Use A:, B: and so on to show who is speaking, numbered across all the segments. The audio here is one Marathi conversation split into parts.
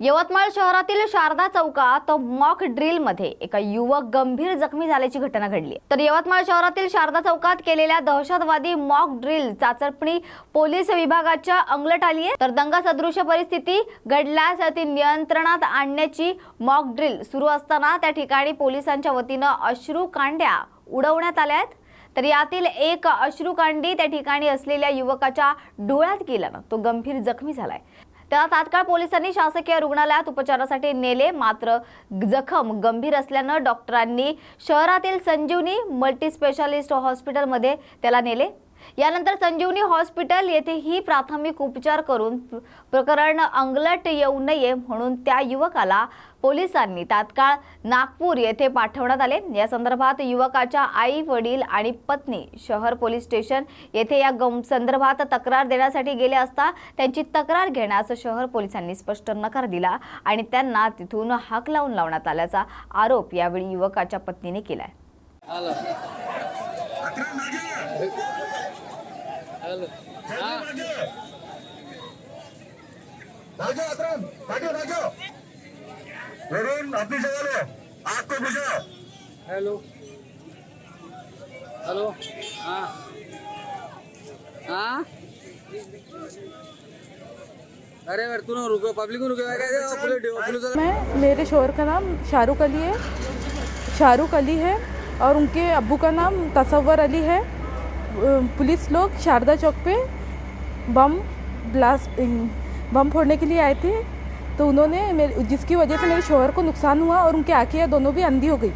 A: यवतमाळ शहरातील शारदा चौकात मॉक ड्रिल मध्ये एका युवक गंभीर जखमी झाल्याची घटना घडली। तर यवतमाळ शहरातील शारदा चौकात केलेल्या दहशतवादी मॉक ड्रिल चाचपणी पोलीस विभागाच्या अंगलट आली आहे। तर दंगा सदृश परिस्थिती घडल्यास ती नियंत्रणात आणण्याची मॉक ड्रिल सुरू असताना त्या ठिकाणी पोलिसांच्या वतीने अश्रू कांड्या उडवण्यात आल्या आहेत। तर यातील एक अश्रूकांडी त्या ठिकाणी असलेल्या युवकाच्या डोळ्यात गेल्याने तो गंभीर जखमी झालाय। त्याला तात्काळ पोलिसांनी शासकीय रुग्णालयात उपचारासाठी नेले, मात्र जखम गंभीर असल्याने डॉक्टरांनी शहरातील संजीवनी मल्टी स्पेशालिस्ट हॉस्पिटलमध्ये त्याला नेले। यानंतर संजीवनी हॉस्पिटल येथेही प्राथमिक उपचार करून प्रकरण अंगलट येऊ नये म्हणून त्या युवकाला पोलिसांनी तात्काळ नागपूर येथे पाठवण्यात आले। या संदर्भात युवकाच्या आई, वडील आणि पत्नी शहर पोलीस स्टेशन येथे या संदर्भात तक्रार देण्यासाठी गेले असता त्यांची तक्रार घेण्यास शहर पोलिसांनी स्पष्ट नकार दिला आणि त्यांना तिथून हाक लावण्यात आल्याचा आरोप यावेळी युवकाच्या पत्नीने केलाय।
B: हेलो हेलो हाँ हाँ अरे यार तू ना रुको, पब्लिक को रुको पुलिस।
C: मेरे शोहर का नाम शाहरुख अली है और उनके अब्बू का नाम तसव्वर अली है। पुलिस लोग शारदा चौक पे बम फोड़ने के लिए आए थे, तो उन्होंने जिसकी वजह से मेरे शोहर को नुकसान हुआ और उनकी आंखें दोनों भी अंधी हो गई।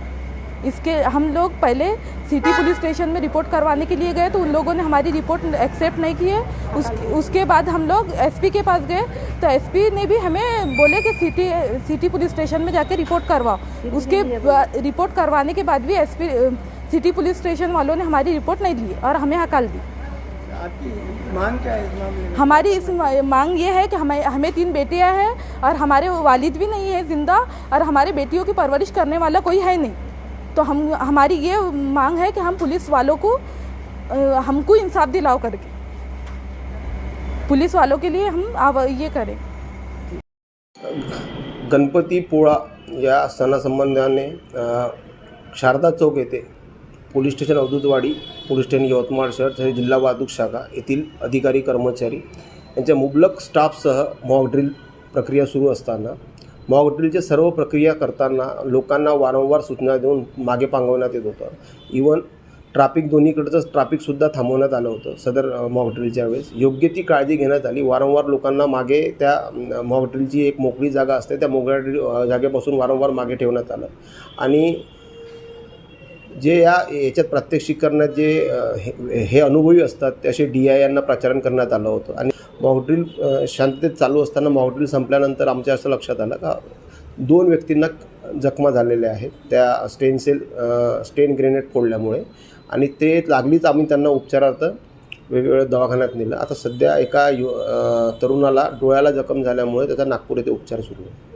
C: इसके हम लोग पहले सिटी पुलिस स्टेशन में रिपोर्ट करवाने के लिए गए, तो उन लोगों ने हमारी रिपोर्ट एक्सेप्ट नहीं की है। उसके बाद हम लोग एसपी के पास गए, तो एसपी ने भी हमें बोले कि सिटी पुलिस स्टेशन में जाके रिपोर्ट करवाओ। उसके रिपोर्ट करवाने के बाद भी सिटी पुलिस स्टेशन वालों ने हमारी रिपोर्ट नहीं ली और हमें हकाल दी।
D: आपकी मांग क्या है इस मामले में?
C: हमारी इस मांग ये है कि हमें 3 बेटियां हैं और हमारे वालिद भी नहीं है जिंदा, और हमारे बेटियों की परवरिश करने वाला कोई है नहीं। तो हमारी ये मांग है कि हम पुलिस वालों को हमको इंसाफ दिलाओ करके पुलिस वालों के लिए हम ये करें।
E: गणपतीपोळा या सणासंबंधाने शारदा चौक येथे police station Avdhutwadi, police station Yavatmal शहर तसेच जिल्हा वाहतूक शाखा येथील अधिकारी कर्मचारी यांच्या मुबलक स्टाफसह मॉक ड्रिल प्रक्रिया सुरू असताना मॉक ड्रिलचे सर्व प्रक्रिया करताना लोकांना वारंवार सूचना देऊन मागे पांगवण्यात येत होतं। इवन ट्रॅफिक दोन्हीकडचंच ट्रॅफिकसुद्धा थांबवण्यात आलं होतं। सदर मॉक ड्रिलच्या वेळेस योग्य ती काळजी घेण्यात आली। वारंवार लोकांना मागे त्या मॉक ड्रिलची एक मोकळी जागा असते, त्या मोकळ्या जागेपासून वारंवार मागे ठेवण्यात आलं आणि जे याच्यात प्रात्यक्षिक करण्यात जे हे अनुभवी असतात ते असे DI यांना प्रचारण करण्यात आलं होतं। आणि मॉक ड्रिल शांततेत चालू असताना मॉक ड्रिल संपल्यानंतर आमच्या असं लक्षात आलं का 2 व्यक्तींना जखमा झालेल्या आहेत त्या स्टेन ग्रेनेड फोडल्यामुळे, आणि ते लागलीच आम्ही त्यांना उपचारार्थ वेगवेगळ्या दवाखान्यात नेलं। आता सध्या एका तरुणाला डोळ्याला जखम झाल्यामुळे त्याचा नागपूर येथे उपचार सुरू आहे।